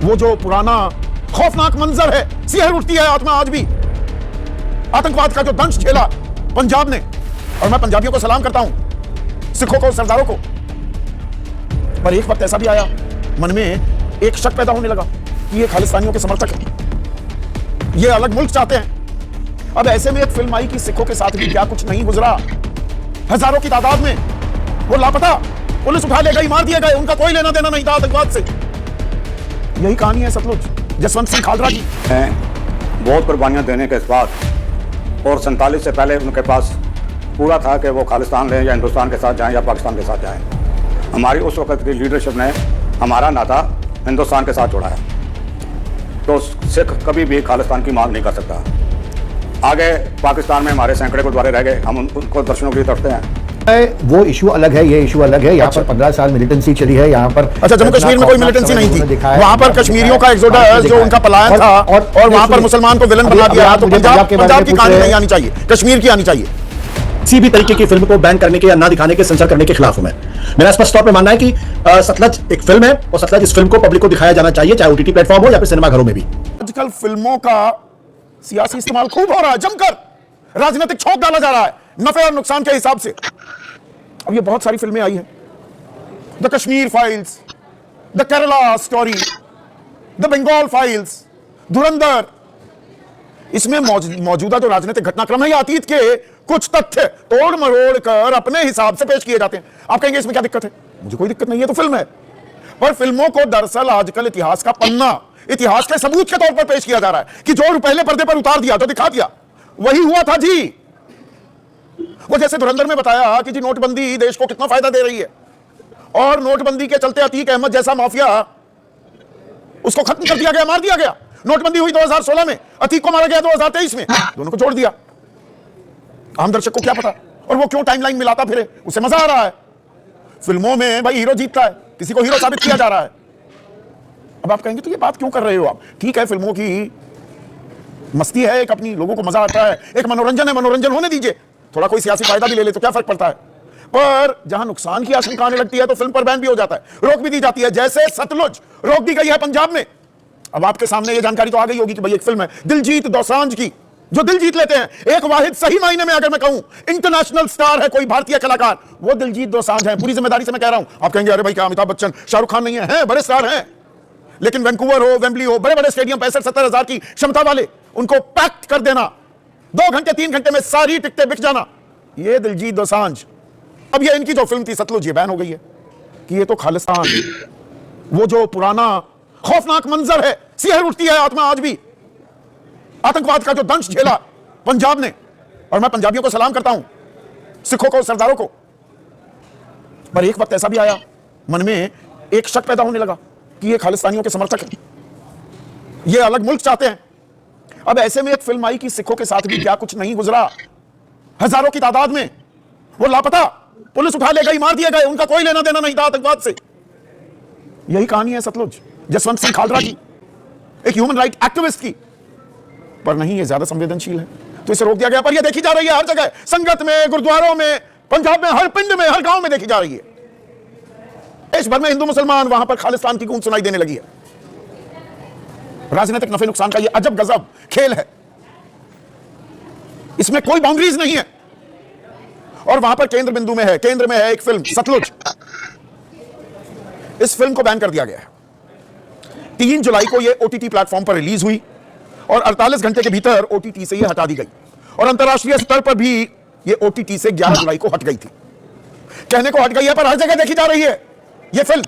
वो जो पुराना खौफनाक मंजर है, सिहर उठती है आत्मा आज भी। आतंकवाद का जो दंश झेला पंजाब ने, और मैं पंजाबियों को सलाम करता हूं, सिखों को, सरदारों को, पर एक वक्त ऐसा भी आया मन में एक शक पैदा होने लगा कि ये खालिस्तानियों के समर्थक हैं, ये अलग मुल्क चाहते हैं। अब ऐसे में एक फिल्म आई कि सिखों के साथ भी क्या कुछ नहीं गुजरा। हजारों की तादाद में वो लापता, पुलिस उठा ले गई, मार दिए गए, उनका कोई लेना देना नहीं था आतंकवाद से। यही कहानी है सतलुज जसवंत सिंह खालरा की। बहुत कुर्बानियां देने के बाद और 47 से पहले उनके पास पूरा था कि वो खालिस्तान लें या हिंदुस्तान के साथ जाएं या पाकिस्तान के साथ जाएं। हमारी उस वक्त की लीडरशिप ने हमारा नाता हिंदुस्तान के साथ जोड़ा है, तो सिख कभी भी खालिस्तान की मांग नहीं कर सकता। आगे पाकिस्तान में हमारे सैकड़े गुरुद्वारे रह गए, हम उनको दर्शनों के लिए तरसते हैं। वो इशू अलग है, ये इशू अलग है। यहाँ पर 15 साल मिलिटेंसी चली है, यहाँ पर अच्छा जम्मू कश्मीर में कोई मिलिटेंसी नहीं थी, वहाँ पर कश्मीरियों का एक्सोडस जो उनका पलायन था और वहाँ पर मुसलमान को विलन बना दिया। तो पंजाब की कहानी नहीं आनी चाहिए, कश्मीर की आनी चाहिए। किसी भी तरीके की फिल्म को बैन करने के या ना दिखाने के, सेंसर करने के खिलाफ हूं मैं। मेरा स्पष्ट तौर पे मानना है कि सतलज एक फिल्म है और सतलज इस फिल्म को पब्लिक को दिखाया जाना चाहिए, चाहे ओटीटी प्लेटफॉर्म हो या फिर सिनेमा घरों में भी। आजकल फिल्मों का सियासी इस्तेमाल खूब हो रहा है, जमकर राजनीतिक छौंक डाला जा रहा है नफे और नुकसान के हिसाब से। अब ये बहुत सारी फिल्में आई हैं, the Kashmir files, the Kerala story, the Bengal files, Dhurandhar. इसमें मौजूदा जो राजनीतिक घटनाक्रम है या अतीत के कुछ तथ्य तोड़ मरोड़ कर अपने हिसाब से पेश किए जाते हैं। आप कहेंगे इसमें क्या दिक्कत है? मुझे कोई दिक्कत नहीं है, तो फिल्म है। पर फिल्मों को दरअसल आजकल इतिहास का पन्ना, इतिहास के सबूत के तौर पर पेश किया जा रहा है कि जो पहले पर्दे पर उतार दिया, जो दिखा दिया, वही हुआ था जी। वो जैसे धुरंधर में बताया कि जी नोटबंदी देश को कितना फायदा दे रही है, और नोटबंदी के चलते अतीक अहमद जैसा माफिया, उसको खत्म कर दिया गया, मार दिया गया। नोटबंदी हुई 2016 में, अतीक को मारा गया 2023 में, दोनों को जोड़ दिया। आम दर्शक को क्या पता, और वो क्यों टाइमलाइन मिलाता फिरे, उसे मजा आ रहा है। फिल्मों में भाई हीरो जीतता है, किसी को हीरो साबित किया जा रहा है। अब आप कहेंगे तो ये बात क्यों कर रहे हो आप? ठीक है, फिल्मों की मस्ती है, एक अपनी लोगों को मजा आता है, एक मनोरंजन है, मनोरंजन होने दीजिए। थोड़ा कोई सियासी फायदा भी ले ले तो क्या फर्क पड़ता है? पर जहां नुकसान की आशंका आने लगती है तो फिल्म पर बैन भी हो जाता है, रोक भी दी जाती है। जैसे सतलुज रोक दी गई है पंजाब में। अब आपके सामने ये जानकारी तो आ गई होगी कि भाई एक फिल्म है दिलजीत दोसांझ की, जो दिल जीत लेते हैं। एक वाहिद सही मायने में अगर मैं कहूं इंटरनेशनल स्टार है कोई भारतीय कलाकार, वो दिलजीत दोसांझ है। पूरी जिम्मेदारी से मैं कह रहा हूं। आप कहेंगे अरे भाई क्या अमिताभ बच्चन, शाहरुख खान नहीं है? बड़े स्टार हैं, लेकिन वैंकूवर हो, वेम्बली हो, बड़े बड़े स्टेडियम 65-70 हजार की क्षमता वाले, उनको पैक्ट कर देना, 2 घंटे 3 घंटे में सारी टिकटें बिक जाना, ये दिलजीत दोसांझ। अब ये इनकी जो फिल्म थी सतलुज, ये बैन हो गई है कि ये तो खालिस्तान, वो जो पुराना खौफनाक मंजर है, सिहर उठती है आत्मा आज भी। आतंकवाद का जो दंश झेला पंजाब ने, और मैं पंजाबियों को सलाम करता हूं, सिखों को, सरदारों को, पर एक वक्त ऐसा भी आया मन में एक शक पैदा होने लगा कि ये खालिस्तानियों के समर्थक हैं, ये अलग मुल्क चाहते हैं। अब ऐसे में एक फिल्म आई कि सिखों के साथ भी क्या कुछ नहीं गुजरा। हजारों की तादाद में वो लापता, पुलिस उठा ले गई, मार दिए गए, उनका कोई लेना देना नहीं था आतंकवाद से। यही कहानी है सतलुज जसवंत सिंह खालरा की, एक ह्यूमन राइट एक्टिविस्ट की। पर नहीं, ये ज्यादा संवेदनशील है तो इसे रोक दिया गया। पर यह देखी जा रही है हर जगह, संगत में, गुरुद्वारों में, पंजाब में, हर पिंड में, हर गांव में देखी जा रही है। देश भर में हिंदू मुसलमान, वहां पर खालिस्तान की गूंज सुनाई देने लगी है। राजनीतिक नफे नुकसान का यह अजब गजब खेल है, इसमें कोई बाउंड्रीज नहीं है। और वहां पर केंद्र बिंदु में है, केंद्र में है एक फिल्म सतलुज। इस फिल्म को बैन कर दिया गया है। 3 जुलाई को यह ओटीटी प्लेटफॉर्म पर रिलीज हुई और 48 घंटे के भीतर ओटीटी से यह हटा दी गई, और अंतरराष्ट्रीय स्तर पर भी यह ओटीटी से 11 जुलाई को हट गई थी। कहने को हट गई है, पर हर जगह देखी जा रही है यह फिल्म।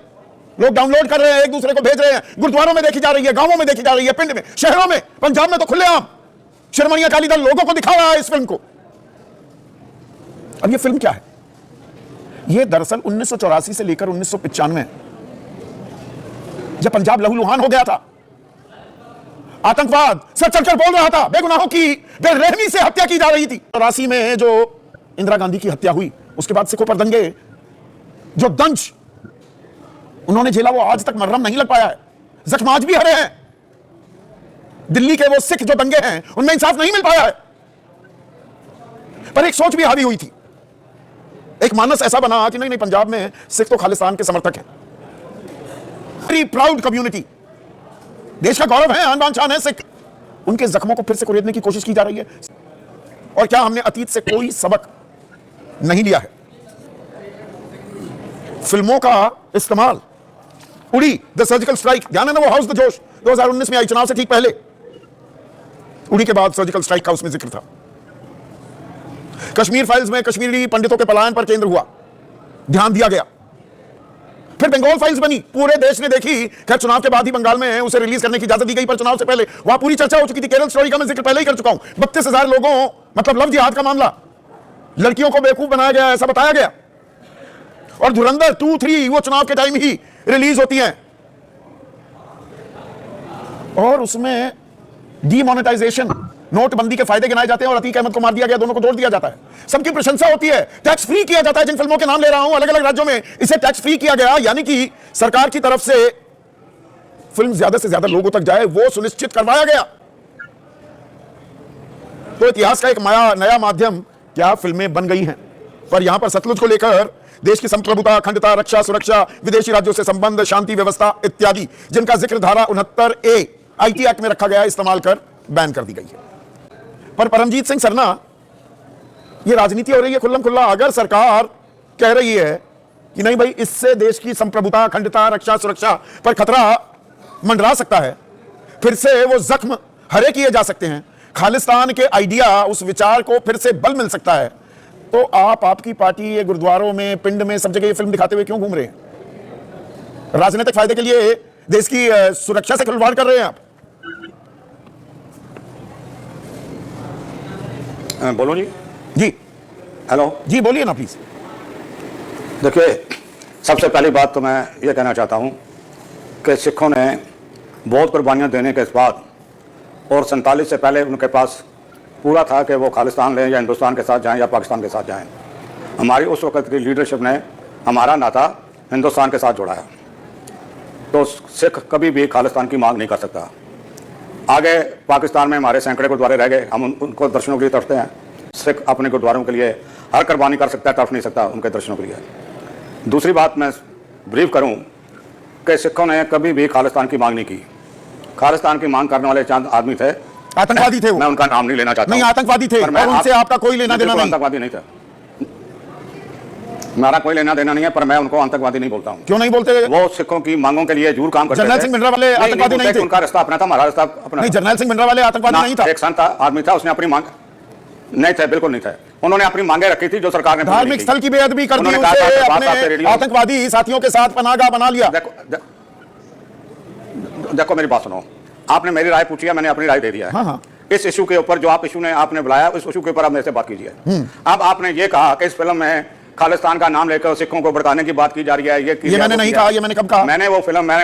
लोग डाउनलोड कर रहे हैं, एक दूसरे को भेज रहे हैं। गुरुद्वारों में देखी जा रही है, गांवों में देखी जा रही है, पिंड में, शहरों में। पंजाब में तो खुलेआम शिरोमणि अकाली दल लोगों को दिखा रहा है इस फिल्म को। अब यह फिल्म क्या है? यह दरअसल 1984 से लेकर 1995 जब पंजाब लहूलुहान हो गया था, आतंकवाद सर चढ़कर बोल रहा था, बेगुनाहों की बेरहमी से हत्या की जा रही थी। 84 में जो इंदिरा गांधी की हत्या हुई, उसके बाद सिखों पर दंगे, जो दंश उन्होंने झेला, वो आज तक मरहम नहीं लग पाया है। जख्म आज भी हरे हैं। दिल्ली के वो सिख जो दंगे हैं, उनमें इंसाफ नहीं मिल पाया है। पर एक सोच भी हावी हुई थी, एक मानस ऐसा बना कि नहीं नहीं, पंजाब में सिख तो खालिस्तान के समर्थक हैं। वेरी प्राउड कम्युनिटी, देश का गौरव है, आन बान शान है सिख, उनके जख्मों को फिर से कुरेदने की कोशिश की जा रही है। और क्या हमने अतीत से कोई सबक नहीं लिया है? फिल्मों का इस्तेमाल, उड़ी द सर्जिकल स्ट्राइक, ध्यान है ना वो हाउस द जोश 2019 में आई, चुनाव से ठीक पहले, उड़ी के बाद सर्जिकल स्ट्राइक का उसमें जिक्र था। कश्मीर फाइल्स में कश्मीरी पंडितों के पलायन पर केंद्र हुआ, ध्यान दिया गया। फिर बंगाल फाइल्स बनी, पूरे देश ने देखी। खैर चुनाव के बाद ही बंगाल में उसे रिलीज करने की इजाजत दी गई, पर चुनाव से पहले वहां पूरी चर्चा हो चुकी थी। केरल स्टोरी का मैं जिक्र पहले ही कर चुका हूं। 32,000 लोगों, मतलब लव जिहाद का मामला, लड़कियों को बेवकूफ बनाया गया, ऐसा बताया गया। और धुरंधर 2, 3 वो चुनाव के टाइम ही रिलीज होती हैं, और उसमें डीमोनेटाइजेशन, नोटबंदी के फायदे गिनाए जाते हैं, और अतीक अहमद को मार दिया गया, दोनों को जोड़ दिया जाता है। सबकी प्रशंसा होती है, टैक्स फ्री किया जाता है। जिन फिल्मों के नाम ले रहा हूं, अलग अलग राज्यों में इसे टैक्स फ्री किया गया, यानी कि सरकार की तरफ से फिल्म ज्यादा से ज्यादा लोगों तक जाए वो सुनिश्चित करवाया गया। तो इतिहास का एक नया माध्यम क्या फिल्में बन गई हैं। पर यहां पर सतलुज को लेकर देश की संप्रभुता, अखंडता, रक्षा, सुरक्षा, विदेशी राज्यों से संबंध, शांति व्यवस्था इत्यादि, जिनका जिक्र धारा 69A आईटी एक्ट में रखा गया, इस्तेमाल कर बैन कर दी गई है। पर परमजीत सिंह सरना, ये राजनीति हो रही है खुल्लम खुल्ला। अगर सरकार कह रही है कि नहीं भाई, इससे देश की संप्रभुता, अखंडता, रक्षा, सुरक्षा पर खतरा मंडरा सकता है, फिर से वो जख्म हरे किए जा सकते हैं, खालिस्तान के आइडिया, उस विचार को फिर से बल मिल सकता है, तो आपकी पार्टी ये गुरुद्वारों में, पिंड में, सब जगह ये फिल्म दिखाते हुए क्यों घूम रहे हैं? राजनीतिक फायदे के लिए देश की सुरक्षा से खिलवाड़ कर रहे हैं आप। बोलो जी। जी हेलो जी, बोलिए ना प्लीज। देखिए, सबसे पहली बात तो मैं ये कहना चाहता हूँ कि सिखों ने बहुत कुर्बानियाँ देने के बाद, और 47 से पहले उनके पास पूरा था कि वो खालिस्तान लें या हिंदुस्तान के साथ जाएं या पाकिस्तान के साथ जाएं। हमारी उस वक्त की लीडरशिप ने हमारा नाता हिंदुस्तान के साथ जोड़ा है, तो सिख कभी भी खालिस्तान की मांग नहीं कर सकता। आगे पाकिस्तान में हमारे सैकड़े गुरुद्वारे रह गए, हम उनको दर्शनों के लिए तड़पते हैं। सिख अपने गुरुद्वारों के लिए हर कुर्बानी कर सकता है, तड़प नहीं सकता उनके दर्शनों के लिए। दूसरी बात मैं ब्रीफ करूं कि सिखों ने कभी भी खालिस्तान की मांग नहीं की। खालिस्तान की मांग करने वाले चंद आदमी थे, आतंकवादी थे वो। मैं उनका नाम नहीं लेना चाहता। नहीं, आतंकवादी थे, और उनसे आपका कोई लेना देना नहीं। आतंकवादी नहीं था, हमारा कोई लेना देना नहीं है, पर मैं उनको आतंकवादी नहीं बोलता हूँ। क्यों नहीं बोलते? वो सिखों की मांगों के लिए जरूर काम करते थे। जर्नैल सिंह भिंडरावाले आतंकवादी नहीं थे। उनका रास्ता अपना था, हमारा रास्ता अपना। नहीं, जर्नैल सिंह भिंडरावाले आतंकवादी नहीं था। एक संत आदमी था, उसने अपनी मांग नहीं थे, बिल्कुल नहीं थे। उन्होंने अपनी मांगे रखी थी जो सरकार ने धार्मिक स्थल की बेअदबी कर दी, उसे अपने आतंकवादी साथियों के साथ पनाहगाह बना लिया। देखो मेरी बात सुनो, आपने मेरी राय पूछी है, मैंने अपनी राय दे दिया है। हाँ। इस इशू के ऊपर जो आप इशू ने आपने बुलाया, उस इशू के ऊपर आप मेरे से बात कीजिए। अब आपने ये कहा कि इस फिल्म में खालिस्तान का नाम लेकर सिखों को भड़काने की बात की जा रही है, ये मैंने नहीं कहा। ये मैंने कब कहा? मैंने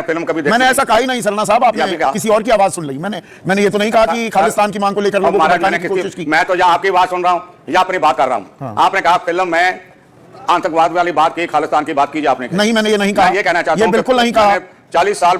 फिल्म कभी देखी, मैंने ऐसा कहा ही नहीं सरना साहब। आपने किसी और की आवाज सुन ली। मैंने ये तो नहीं कहा कि खालिस्तान की मांग को लेकर लोगों को भड़काने की कोशिश की। मैं तो यहाँ आपकी बात सुन रहा हूँ या अपनी बात कर रहा हूँ। आपने कहा फिल्म में आतंकवाद वाली बात की, खालिस्तान की बात की आपने। नहीं, मैंने ये नहीं कहा। ये कहना चाहता हूँ, बिल्कुल नहीं कहा। 40 साल।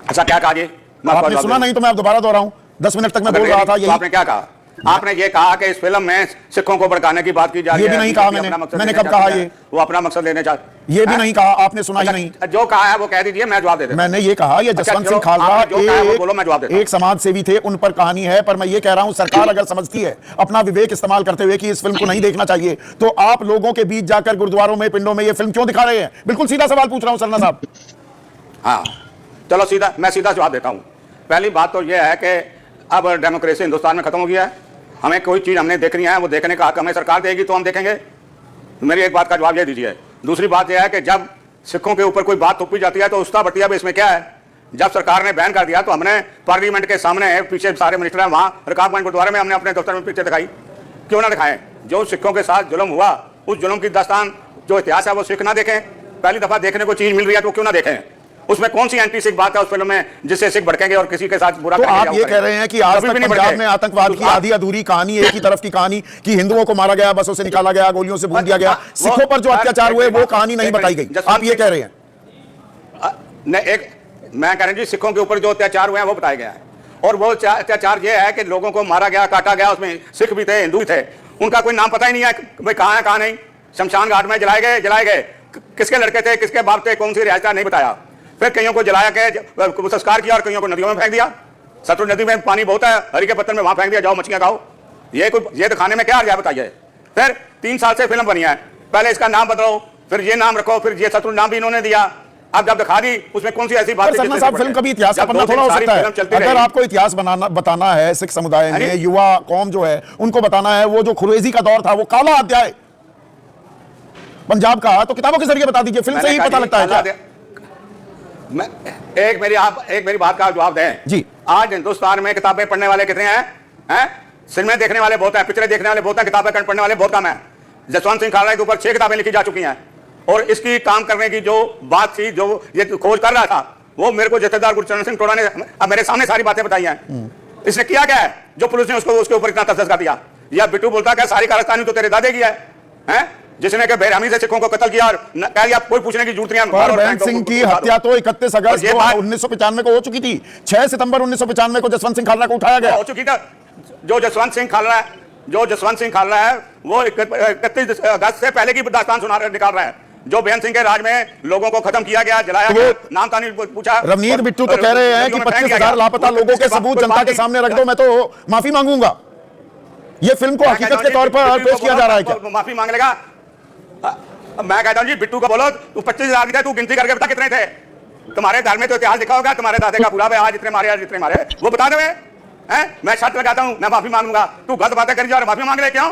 अच्छा, क्या कहा जी? आपने सुना नहीं तो मैं दोबारा दोहराऊं। 10 मिनट तक मैं बोल रहा था। यही आपने क्या कहा? आपने ये कहा कि इस फिल्म में सिखों को भड़काने की बात की जा रही है। ये भी नहीं कहा मैंने कब कहा? ये वो अपना मकसद लेने चाहते। ये भी नहीं कहा, आपने सुना ही नहीं। जो कहा है वो कह दीजिए, मैं जवाब दे देता हूं। मैंने ये कहा, ये जसवंत सिंह खालसा एक समाज सेवी थे, उन पर कहानी है। पर मैं ये कह रहा हूं, सरकार अगर समझती है अपना विवेक इस्तेमाल करते हुए कि इस फिल्म को नहीं देखना चाहिए, तो आप लोगों के बीच जाकर गुरुद्वारों में, पिंडों में ये फिल्म क्यों दिखा रहे हैं? बिल्कुल सीधा सवाल पूछ रहा हूं सरना साहब। हाँ, चलो मैं सीधा जवाब देता हूं। पहली बात तो यह है कि अब डेमोक्रेसी हिंदुस्तान में खत्म हो गया है। हमें कोई चीज़ हमने देखनी है, वो देखने का हक हमें सरकार देगी तो हम देखेंगे। मेरी एक बात का जवाब ये दीजिए। दूसरी बात यह है कि जब सिखों के ऊपर कोई बात थोपी जाती है तो उसका बटिया भी इसमें क्या है? जब सरकार ने बैन कर दिया तो हमने पार्लियामेंट के सामने, पीछे सारे मिनिस्टर हैं, वहाँ रकाबगंज गुरुद्वारे में हमने अपने दफ्तर में पिक्चर दिखाई। क्यों ना दिखाएं? जो सिखों के साथ जुल्म हुआ, उस जुल्म की दास्तान जो इतिहास है वो सिख ना देखें? पहली दफा देखने को चीज मिल रही है तो क्यों ना देखें? उसमें कौन सी एंटी सिख बात है उस फिल्म में जिससे सिख भड़केंगे और किसी के साथ बुरा तो आप ये कह रहे हैं कि आज तक पंजाब में आतंकवाद की आधी अधूरी कहानी, एक ही तरफ की कहानी कि हिंदुओं को मारा गया, बसों से निकाला गया, गोलियों से भून दिया गया, सिखों पर जो अत्याचार हुए वो कहानी नहीं बताई गई, आप ये कह रहे हैं? मैं कह रहा हूं जी, सिखों के ऊपर जो अत्याचार हुए हैं वो बताया गया है। और वो अत्याचार ये है कि लोगों को मारा गया, काटा गया, उसमें सिख भी थे, हिंदू भी थे, उनका कोई नाम पता ही नहीं है भाई कहाँ है कहाँ नहीं। शमशान घाट में जलाए गए, किसके लड़के थे, किसके बाप थे, कौन सी रियायत था, नहीं बताया। फिर कईयों को जलाया के संस्कार किया और कईयों को नदियों में फेंक दिया। सतलुज नदी में पानी बहुत है, हरी के पत्थर में वहां फेंक दिया, जाओ मछलियां खाओ। ये तो खाने में क्या आ गया बताइए। फिर 3 साल से फिल्म बनी है, पहले इसका नाम बदलो, फिर ये नाम रखो, फिर ये सतलुज नाम भी इन्होंने दिया। अब जब दिखा दी उसमें कौन सी ऐसी बात है। सलमान साहब, फिल्म कभी इतिहास का पन्ना थोड़ा हो सकता है। अगर आपको इतिहास बताना है सिख समुदाय में, युवा कौम जो है उनको बताना है, वो जो खुरेजी का दौर था, वो काला अध्याय पंजाब का, तो किताबों के जरिए बता दीजिए, फिल्म से ही पता लगता है क्या? एक मेरी बात का जवाब दें जी। आज हिंदुस्तान में किताबें पढ़ने वाले कितने हैं? सिनेमा देखने वाले बहुत हैं, पिक्चरें देखने वाले बहुत हैं, किताबें पढ़ने वाले बहुत कम हैं। जसवंत सिंह खालड़ा के ऊपर 6 किताबें लिखी जा चुकी हैं, और इसकी काम करने की जो बात थी, जो ये खोज कर रहा था, वो मेरे को जथेदार गुरचरण सिंह टोडा ने अब मेरे सामने सारी बातें बताई हैं। इसने किया क्या है जो पुलिस ने उसके ऊपर इतना तस्करा दिया? या बिट्टू बोलता है सारी कारस्तानी तो तेरे दादे की है? जिसने के बेरहमी से सिखों को कत्ल किया और कह दिया कोई पूछने की जरूरत नहीं है। और बैंड सिंह की हत्या तो 31 अगस्त 1995 को हो चुकी थी। 6 सितंबर 1995 को जसवंत सिंह खालड़ा को उठाया गया। हो चुकी था। जो जसवंत सिंह खालड़ा है वो 31 अगस्त से पहले की दास्तान निकाल रहा है। जो बेअंत सिंह के राज में लोगों को खत्म किया गया, जलाया गया, नाम तानी पूछा। रवनीत बिट्टू तो कह रहे हैं कि 25,000 लापता लोगों के सबूत जनता के सामने रख दो, मैं तो माफी मांगूंगा। ये फिल्म को हकीकत के तौर पर पेश किया जा रहा है क्या? माफी मांग लेगा? मैं कहता हूं जी, बिट्टू को बोलो तू 25,000 की थे, तू गिनती करके बता कितने थे। तुम्हारे घर में तो इतिहास लिखा होगा, तुम्हारे दादे का पूरा आज इतने मारे, आज इतने मारे, वो बता दे। मैं शर्त लगाता हूं, मैं माफी मांगूंगा। तू गलत बातें करी जा और माफी मांग रहे क्यों?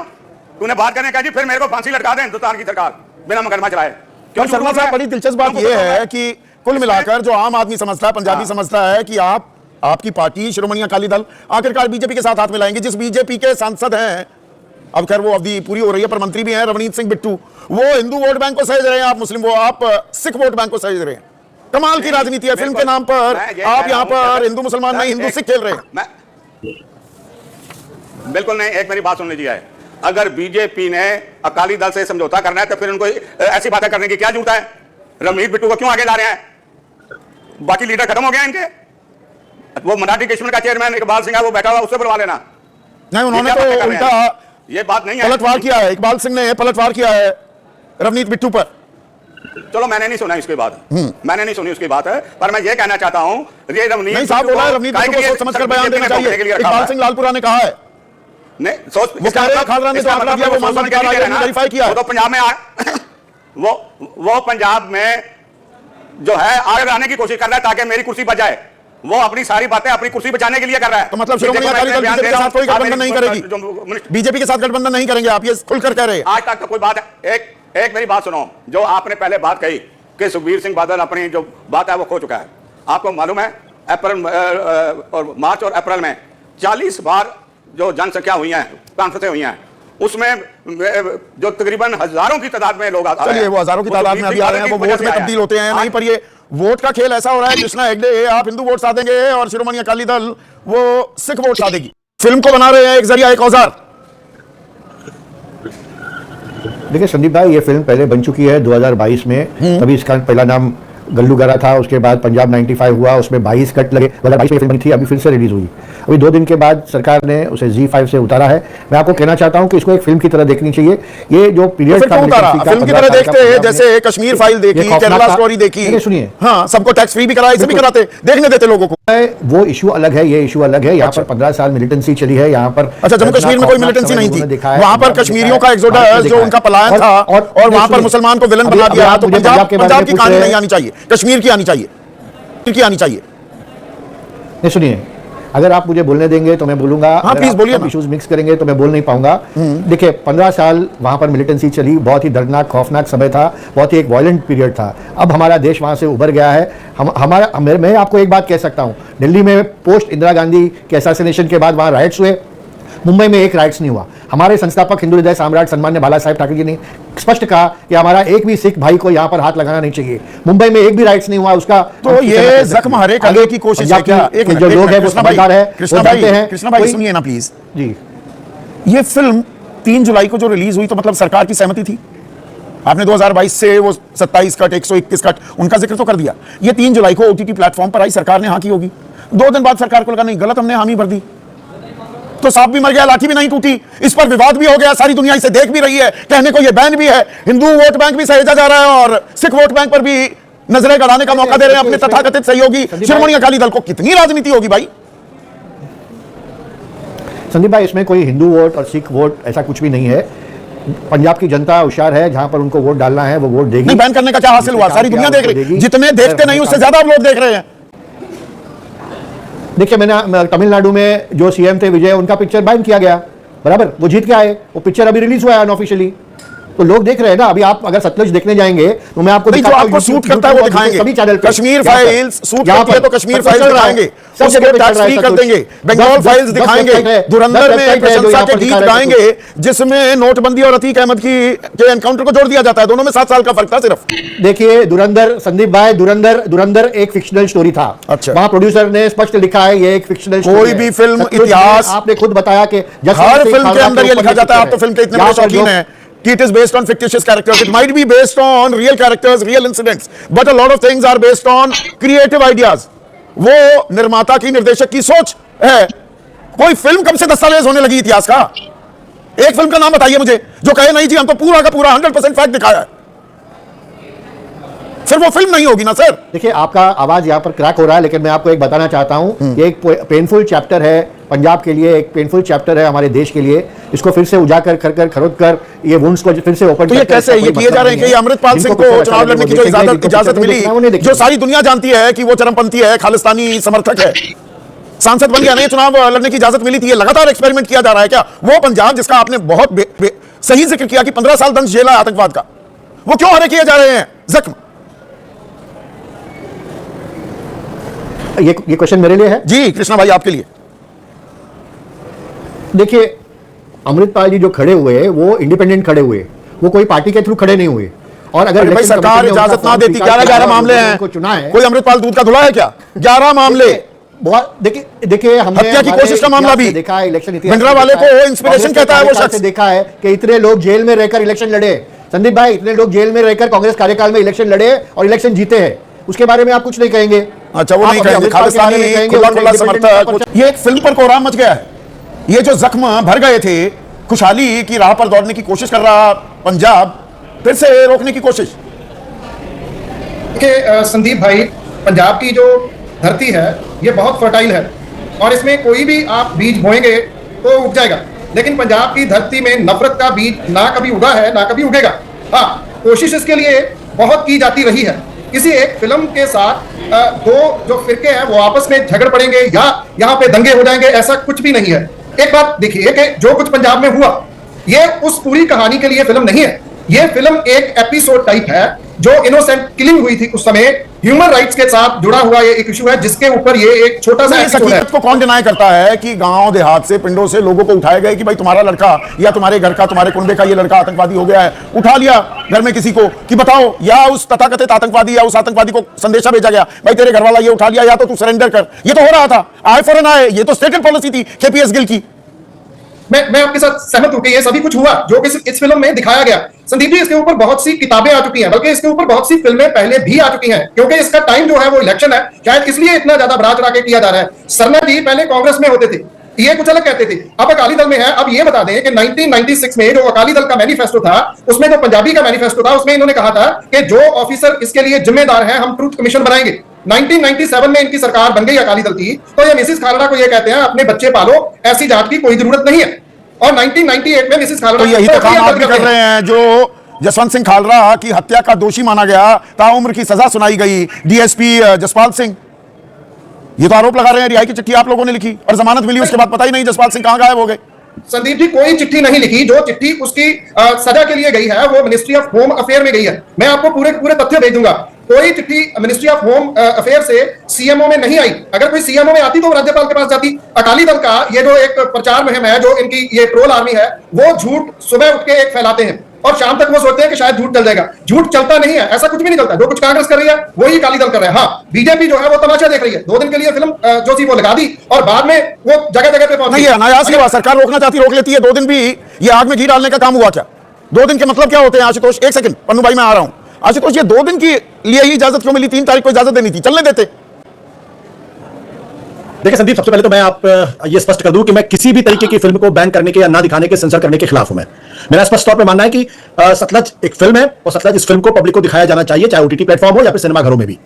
तूने बात करने का जी, फिर मेरे को फांसी लटका दे हिंदुस्तान की सरकार बिना मुकदमा चलाए। क्यों शर्मा साहब, बड़ी दिलचस्प बात यह है कि कुल मिलाकर जो आम आदमी समझता है, पंजाबी समझता है कि आपकी पार्टी श्रोमणी अकाली दल आखिरकार बीजेपी के साथ हाथ मिलाएंगे। जिस बीजेपी के सांसद हैं, अब खैर वो अवधि पूरी हो रही है, पर मंत्री भी हैं, रवनीत सिंह बिट्टू, वो हिंदू वोट बैंक को सहेज रहे हैं, आप सिख वोट बैंक को सहेज रहे हैं। कमाल की राजनीति है। फिल्म के नाम पर आप यहाँ पर हिंदू मुसलमान नहीं, हिंदू सिख खेल रहे हैं। बिल्कुल नहीं। एक मेरी बात सुन लीजिए, अगर बीजेपी ने अकाली दल से समझौता करना है तो फिर उनको ऐसी बातें करने की क्या जरूरत है? रवनीत बिट्टू को क्यों आगे ला रहे हैं? बाकी लीडर खत्म हो गए इनके। वो मराठी कश्मीर का चेयरमैन इकबाल सिंह है, वो बैठा हुआ, उससे बुलवा लेना। नहीं, उन्होंने तो उल्टा ये बात नहीं है, पलटवार किया है। इकबाल सिंह ने पलटवार किया है रवनीत बिट्टू पर। चलो मैंने नहीं सुना इसकी बात, मैंने नहीं सुनी उसकी बात है, पर मैं ये कहना चाहता हूं, ये रवनीत नहीं साहब बोला, रवनीत बिट्टू को सोच समझकर बयान देना चाहिए। इकबाल सिंह लालपुरा ने कहा है, नहीं सोच, वो कह रहे हैं खालड़ा ने तो आंकड़ा दिया, वो मानव अधिकार आयोग ने वेरीफाई किया। वो तो पंजाब में वो पंजाब में जो है आगे आने की कोशिश कर रहा है ताकि मेरी कुर्सी बच जाए। वो अपनी सारी बातें अपनी कुर्सी बचाने के लिए कर रहा है। तो मतलब श्रोमणी अकाली दल बीजेपी के साथ कोई गठबंधन नहीं करेगी? बीजेपी के साथ गठबंधन नहीं करेंगे, आप ये खुलकर कह रहे हैं? आज तक तो कोई बात है। एक मेरी बात सुनो, जो आपने पहले बात कही कि सुखबीर सिंह बादल अपनी जो बात है वो खो चुका है। आपको मालूम है अप्रैल और मार्च और अप्रैल में 40 बार जो जनसंख्या हुई है, कॉन्फ्रेंसें हुई हैं, उसमें जो तकरीबन हजारों की तादाद में लोग आते हैं। चलिए, वो हजारों की तादाद में अभी आ रहे हैं, वो वोट में तब्दील होते हैं नहीं, पर ये वोट का खेल ऐसा हो रहा है कृष्णा हेगड़े आप हिंदू वोट साधेंगे और श्रोमणी अकाली दल वो सिख वोट साधेगी। फिल्म को बना रहे हैं एक जरिया, एक औजार। देखिए संदीप भाई, ये फिल्म पहले बन चुकी है 2022 में, तभी इसका पहला नाम गल्लू गरा था, उसके बाद पंजाब 95 हुआ, उसमें 22 कट लगे, 2022 में फिल्म बनी थी, अभी फिर से रिलीज हुई। अभी 2 दिन के बाद सरकार ने उसे Z5 से उतारा है। मैं आपको कहना चाहता हूं कि इसको एक फिल्म की तरह देखनी चाहिए। ये जो पीरियड था, फिल्म की तरह देखते हैं, जैसे कश्मीर फाइल देखी, केरला स्टोरी देखी, सुनिए, हाँ, सबको टैक्स फ्री भी कराया, इसे भी कराते, देखने देते लोगों को। वो इशू अलग है, ये इशू अलग है। यहाँ पर 15 साल मिलिटेंसी चली है, यहाँ पर अच्छा, जम्मू कश्मीर में कोई मिलिटेंसी नहीं थी, वहां पर कश्मीरियों का एक्सोडस जो उनका पलायन था, और वहां पर मुसलमान को विलन बना दिया। तो पंजाब की कहानी नहीं आनी चाहिए, कश्मीर की आनी चाहिए, की आनी चाहिए। नहीं सुनिए, अगर आप मुझे बोलने देंगे तो मैं बोलूंगा, हाँ प्लीज बोलिए। इश्यूज मिक्स करेंगे तो मैं बोल नहीं पाऊंगा। देखिए 15 साल वहां पर मिलिटेंसी चली, बहुत ही दर्दनाक खौफनाक समय था, बहुत ही एक वायलेंट पीरियड था। अब हमारा देश वहां से उभर गया है। मैं आपको एक बात कह सकता हूं, दिल्ली में पोस्ट इंदिरा गांधी के असैसिनेशन के बाद वहां राइट्स हुए, मुंबई में एक राइट्स नहीं हुआ। हमारे संस्थापक हिंदू हृदय सम्राट सम्मान्य बाला साहेब ठाकरे जी ने स्पष्ट कहा कि हमारा एक भी सिख भाई को यहाँ पर हाथ लगाना नहीं चाहिए। मुंबई में एक भी राइट्स नहीं हुआ उसका, तो ये जख्म हरे करने की कोशिश है क्या? जो लोग हैं वो समझदार है, कृष्णा भाई सुनिए ना प्लीज जी। ये फिल्म 3 जुलाई को जो रिलीज हुई, तो मतलब सरकार की सहमति थी। आपने 2022 से वो 27 कट 121 कट उनका जिक्र तो कर दिया। ये 3 जुलाई को OTT प्लेटफॉर्म पर आई, सरकार ने हाँ की होगी, 2 दिन बाद सरकार को लगा नहीं, गलत, हमने हामी भर दी। तो सांप भी मर गया, लाठी भी नहीं टूटी। इस पर विवाद भी हो गया, सारी दुनिया इसे देख भी रही है, कहने को यह बैन भी है। हिंदू वोट बैंक भी सहेजा जा रहा है और सिख वोट बैंक पर भी नजरें गड़ाने का मौका दे रहे हैं अपने तथाकथित सहयोगी शिरोमणि अकाली दल को। कितनी राजनीति होगी भाई। संदीप भाई, इसमें कोई हिंदू वोट और सिख वोट ऐसा कुछ भी नहीं है। पंजाब की जनता होशियार है, जहां पर उनको वोट डालना है वो वोट देगी। नहीं, बैन करने का क्या हासिल हुआ? सारी दुनिया देख रही है, जितने देखते नहीं उससे ज्यादा लोग देख रहे हैं। देखिए, मैंने तमिलनाडु में जो सीएम थे विजय, उनका पिक्चर बैन किया गया, बराबर, वो जीत के आए, वो पिक्चर अभी रिलीज हुआ है अनऑफिशियली, तो लोग देख रहे हैं ना। अभी आप अगर सतलुज देखने जाएंगे तो मैं आपको जो आपको सूट करता है वो दिखाएंगे, सभी चैनल पे। कश्मीर फाइल्स सूट करती है तो कश्मीर फाइल्स दिखाएंगे, सब जगह टैक्स फ्री कर देंगे। बंगाल फाइल्स दिखाएंगे, धुरंधर में प्रशंसा के गीत गाएंगे, जिसमें नोटबंदी और अतीक अहमद के एनकाउंटर को जोड़ दिया जाता है। दोनों में 7 साल का फर्क था सिर्फ। देखिए, धुरंधर, संदीप भाई, धुरंधर एक फिक्शनल स्टोरी था। अच्छा, वहां प्रोड्यूसर ने स्पष्ट लिखा है ये एक फिक्शनल स्टोरी। कोई भी फिल्म इतिहास, आपने खुद बताया कि हर फिल्म के अंदर ये लिखा जाता है। आप तो फिल्म के इतने बड़े शौकीन हैं कि it is based on fictitious characters. It might be based on real characters, real incidents, but a lot of things are based on creative ideas. वो निर्माता की, निर्देशक की सोच है। कोई फिल्म कब से दस्तावेज होने लगी इतिहास का? एक फिल्म का नाम बताइए मुझे जो कहे नहीं जी हम तो पूरा का पूरा 100% फैक्ट दिखाया है। फिर वो फिल्म नहीं होगी ना सर। देखिए, आपका आवाज यहाँ पर क्रैक हो रहा है, लेकिन मैं आपको एक बताना चाहता हूँ, ये एक पेनफुल चैप्टर है पंजाब के लिए, एक पेनफुल चैप्टर है हमारे देश के लिए। इसको फिर से उजागर कर खरोद कर ये वुंड्स को फिर से ओपन। तो ये कैसे ये किए जा रहे हैं कि अमृतपाल सिंह को चुनाव लड़ने की जो इजाजत मिली, जो सारी दुनिया जानती है कि वो चरमपंथी है, खालिस्तानी समर्थक है, सांसद बन गया, नहीं चुनाव लड़ने की इजाजत मिली थी। ये लगातार एक्सपेरिमेंट किया जा रहा है क्या? वो पंजाब जिसका आपने बहुत सही जिक्र किया कि 15 साल दंश झेला आतंकवाद का, वो क्यों हरे किए जा रहे हैं जख्म? ये क्वेश्चन मेरे लिए है जी कृष्णा भाई, आपके लिए। देखिए, अमृतपाल जी जो खड़े हुए वो इंडिपेंडेंट खड़े हुए, वो कोई पार्टी के थ्रू खड़े नहीं हुए। और अगर भाई सरकार इजाजत ना देती, 11 मामले हैं, चुना है, कोई अमृतपाल दूध का धुला है क्या? 11 मामले। बहुत देखिए हमने हत्या की कोशिश का मामला भी देखा है, इलेक्शन भिंडरा वाले को इंस्पिरेशन कहता है वो शख्स। देखा है कि इतने लोग जेल में रहकर इलेक्शन लड़े। संदीप भाई, इतने लोग जेल में रहकर कांग्रेस कार्यकाल में इलेक्शन लड़े और इलेक्शन जीते हैं, उसके बारे में आप कुछ नहीं कहेंगे। अच्छा, वो नहीं कहेंगे, खालिस्तानी खुला समर्थक। ये एक फिल्म पर कोहराम मच गया है। ये जो जख्म भर गए थे, खुशहाली की राह पर दौड़ने की कोशिश कर रहा पंजाब, फिर से रोकने की कोशिश। देखिए संदीप भाई, पंजाब की जो धरती है ये बहुत फर्टाइल है और इसमें कोई भी आप बीज बोएंगे तो उग जाएगा। लेकिन पंजाब की धरती में नफरत का बीज ना कभी उगा है ना कभी उगेगा। हाँ, कोशिश इसके लिए बहुत की जाती रही है। किसी एक फिल्म के साथ दो जो फिरके हैं वो आपस में झगड़ पड़ेंगे या यहाँ पे दंगे हो जाएंगे, ऐसा कुछ भी नहीं है। एक बात देखिए कि जो कुछ पंजाब में हुआ ये उस पूरी कहानी के लिए फिल्म नहीं है। ये फिल्म एक एपिसोड टाइप है। जो इनोसेंट किलिंग हुई थी उस समय, ह्यूमन राइट्स के साथ जुड़ा हुआ ये एक इशू है, जिसके ऊपर ये एक छोटा सा एपिसोड है। को कौन डिनाई करता है कि गांव देहात से, पिंडों से लोगों को उठाए गए कि भाई तुम्हारा लड़का या तुम्हारे घर का, तुम्हारे कुंबे का ये लड़का आतंकवादी हो गया है, उठा लिया घर में किसी को कि बताओ, या उस तथाकथित आतंकवादी या उस आतंकवादी को संदेशा भेजा गया भाई तेरे घर वाला ये उठा लिया या तो तू सरेंडर कर। ये तो हो रहा था, आई फॉर एन आई, ये तो स्टेटेड पॉलिसी थी केपीएस गिल की। मैं आपके साथ सहमत हूं कि ये सभी कुछ हुआ जो कि इस फिल्म में दिखाया गया। संदीप जी, इसके ऊपर बहुत सी किताबें आ चुकी हैं, बल्कि इसके ऊपर बहुत सी फिल्में पहले भी आ चुकी हैं, क्योंकि इसका टाइम जो है वो इलेक्शन है, शायद इसलिए इतना ज्यादा बड़ा चढ़ा के किया जा रहा है। सरना जी पहले कांग्रेस में होते थे, ये कुछ अलग कहते थे, अब अकाली दल में है। अब ये बता दें कि 1996 में जो अकाली दल का मैनिफेस्टो था, उसमें जो पंजाबी का मैनिफेस्टो था, उसमें इन्होंने कहा था कि जो ऑफिसर इसके लिए जिम्मेदार है हम ट्रूथ कमीशन बनाएंगे। 1997 में इनकी सरकार बन गई अकाली दल की, तो ये मिसिस खालड़ा को ये कहते हैं अपने बच्चे पालो, ऐसी जात की कोई जरूरत नहीं है। और 1998 में मिसिस खालड़ा, तो यही तो काम आप भी कर रहे हैं। जो जसवंत सिंह खालड़ा की हत्या का दोषी माना गया, ताउम्र की सजा सुनाई गई, डीएसपी जसपाल सिंह, ये तो आरोप लगा रहे हैं रिहाई की चिट्ठी आप लोगों ने लिखी और जमानत मिली, उसके बाद पता ही नहीं जसपाल सिंह कहां गायब हो गए। संदीप जी, कोई चिट्ठी नहीं लिखी। जो चिट्ठी उसकी सजा के लिए गई है वो मिनिस्ट्री ऑफ होम अफेयर में गई है। मैं आपको पूरे तथ्य भेज दूंगा। कोई चिट्ठी मिनिस्ट्री ऑफ होम अफेयर से सीएमओ में नहीं आई। अगर कोई सीएमओ में आती तो राज्यपाल के पास जाती। अकाली दल का ये जो एक प्रचार मुहिम है, जो इनकी ये ट्रोल आर्मी है, वो झूठ सुबह उठ के एक फैलाते हैं और शाम तक वो सोचते हैं कि शायद झूठ चल जाएगा। झूठ चलता नहीं है, ऐसा कुछ भी नहीं चलता। जो कुछ कांग्रेस कर रही है वही अकाली दल कर रहा है। हाँ, बीजेपी जो है वो तमाशा देख रही है। 2 दिन के लिए फिल्म जो थी वो लगा दी और बाद में वो जगह जगह पे पहुंच नहीं, अनायास की बात, सरकार रोकना चाहती रोक लेती है। 2 दिन भी ये आग में घी डालने का काम हुआ क्या? 2 दिन के मतलब क्या होते हैं आशुतोष? एक सेकंड पन्नू भाई, मैं आ रहा हूं। आशुतोष, ये 2 दिन की लिए ही इजाजत क्यों मिली? 3 तारीख को इजाजत देनी थी, चलने देते। देखिए संदीप, सबसे पहले तो मैं आप ये स्पष्ट कर दूं कि मैं किसी भी तरीके की फिल्म को बैन करने के या ना दिखाने के, सेंसर करने के खिलाफ हूं। मेरा स्पष्ट तौर पे मानना है कि सतलज एक फिल्म है और सतलज इस फिल्म को पब्लिक को दिखाया जाना चाहिए, चाहे ओटीटी प्लेटफॉर्म हो या फिर सिनेमा घरों में भी।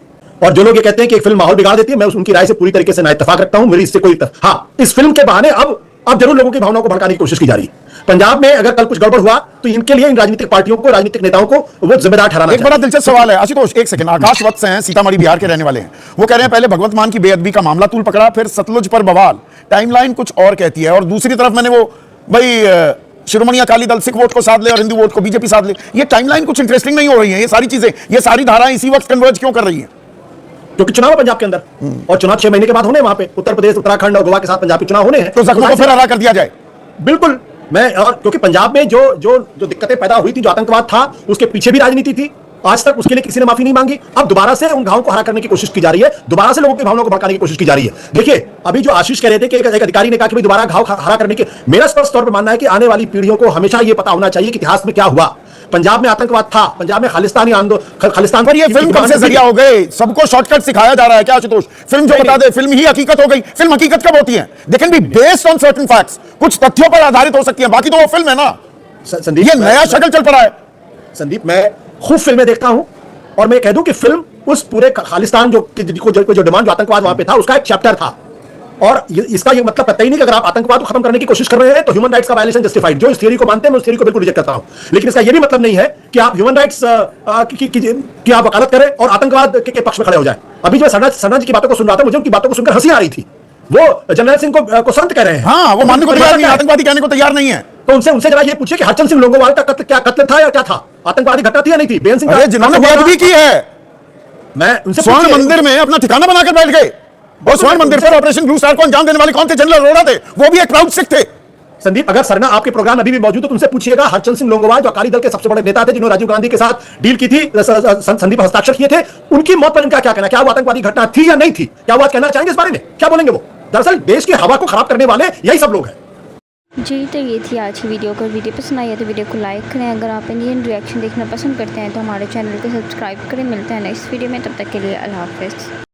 और जो लोग ये कहते हैं कि एक फिल्म माहौल बिगाड़ देती है, मैं उनकी राय से पूरी तरीके से ना इत्तेफाक रखता हूं। मेरी इससे कोई हाँ, इस फिल्म के बहाने अब जरूर लोगों की भावनाओं को भड़काने की कोशिश की जा रही है। पंजाब में अगर कल कुछ गड़बड़ हुआ तो इनके लिए इन राजनीतिक पार्टियों को, राजनीतिक नेताओं को वो जिम्मेदार ठहराना एक बड़ा दिलचस्प सवाल है आशुतोष, एक सेकंड। आकाश वत्स से हैं, सीतामढ़ी बिहार के रहने वाले हैं। वो कह रहे हैं पहले भगवंत मान की बेअदबी का मामला तूल पकड़ा, फिर सतलुज पर बवाल, टाइमलाइन कुछ और कहती है। और दूसरी तरफ मैंने वो भाई शिरोमणि अकाली दल सिख वोट को साध ले और हिंदू वोट को बीजेपी साध ले, ये टाइमलाइन कुछ इंटरेस्टिंग नहीं हो रही है। ये सारी चीजें, ये सारी धाराएं इसी वक्त कन्वर्ज क्यों कर रही हैं? क्योंकि चुनाव है पंजाब के अंदर और चुनाव 6 महीने के बाद होने वहां पे, उत्तर प्रदेश, उत्तराखंड और गोवा के साथ पंजाब के चुनाव होने हैं। तो जख्मों को फिर हरा कर दिया जाए। बिल्कुल। मैं और क्योंकि पंजाब में जो दिक्कतें पैदा हुई थी, जो आतंकवाद था, उसके पीछे भी राजनीति थी। आज तक उसके लिए किसी ने माफी नहीं मांगी। अब दोबारा से उन घावों को हरा करने की कोशिश की जा रही है, दोबारा से लोगों की भावनाओं को भड़काने की कोशिश की जा रही है। देखिए, अभी जो आशीष कह रहे थे कि एक अधिकारी ने कहा कि भाई दोबारा घाव हरा करने के, मेरा स्पष्ट तौर पर मानना है कि आने वाली पीढ़ियों को हमेशा यह पता होना चाहिए कि इतिहास में क्या हुआ। पंजाब में आतंकवाद था, पंजाब में खालिस्तानी आंदोलन, खालिस्तान पर ये फिल्म कब से जरिया हो गए? सबको शॉर्टकट सिखाया जा रहा है क्या आशुतोष? फिल्म जो बता दे फिल्म ही हकीकत हो गई। फिल्म हकीकत कब होती है? They can be based on certain facts, कुछ तथ्यों पर आधारित हो सकती है, बाकी तो वो फिल्म है ना। संदीप, ये नया शक्ल चल पड़ा है। संदीप, मैं खूब फिल्में देखता हूं और मैं कह दूं कि फिल्म उस पूरे खालिस्तान जो डिमांड, जो आतंकवाद वहां पे था, उसका एक चैप्टर था। और इसका ये मतलब कतई नहीं कि अगर आप आतंकवाद को खत्म करने की कोशिश कर रहे हैं तो ह्यूमन राइट्स का वायलेशन जस्टिफाइड। जो इस थ्योरी को मानते हैं मैं उस थ्योरी को बिल्कुल रिजेक्ट करता हूं। लेकिन इसका ये भी मतलब नहीं है कि आप ह्यूमन राइट्स की आप वकालत करें और आतंकवाद के पक्ष में खड़े हो जाए। अभी जो सरना जी की बातों को सुन रहा था, मुझे उनकी बातों को सुनकर हंसी आ रही थी। वो जनरल सिंह को संत कह रहे हैं। हाँ, वो मानने को तैयार नहीं है, आतंकवादी कहने को तैयार नहीं है। तो उनसे जरा ये पूछिए कि हरचंद सिंह लोंगोवाल का कत्ल था या क्या था? आतंकवादी घटना थी या नहीं थी? बेन सिंह अरे जिन्होंने बेअदबी की है, मैं उनसे स्वर्ण मंदिर में अपना ठिकाना बनाकर बैठ गए। और स्वर्ण मंदिर पर ऑपरेशन ब्लू स्टार को अंजाम देने वाले कौन थे? जनरल अरोड़ा थे, वो भी एक प्राउड सिख थे। संदीप, अगर सरना आपके प्रोग्राम अभी भी मौजूद है तो उनसे पूछिएगा हरचंद सिंह लोंगोवाल, जो अकाली दल के सबसे बड़े नेता थे, जिन्होंने राजीव गांधी के साथ डील की थी, संधि पर हस्ताक्षर किए थे, उनकी मौत पर इनका क्या कहना? क्या वो आतंकवादी घटना थी या नहीं थी? क्या वो आज कहना चाहेंगे इस बारे में? क्या बोलेंगे वो? दरअसल देश की हवा को खराब करने वाले यही सब लोग हैं। जी, तो ये थी आज की वीडियो। अगर वीडियो पसंद आई है तो वीडियो को लाइक करें। अगर आप इंडियन रिएक्शन देखना पसंद करते हैं तो हमारे चैनल को सब्सक्राइब करें। मिलते हैं नेक्स्ट वीडियो में, तब तक के लिए अल्लाह हाफ़िज़।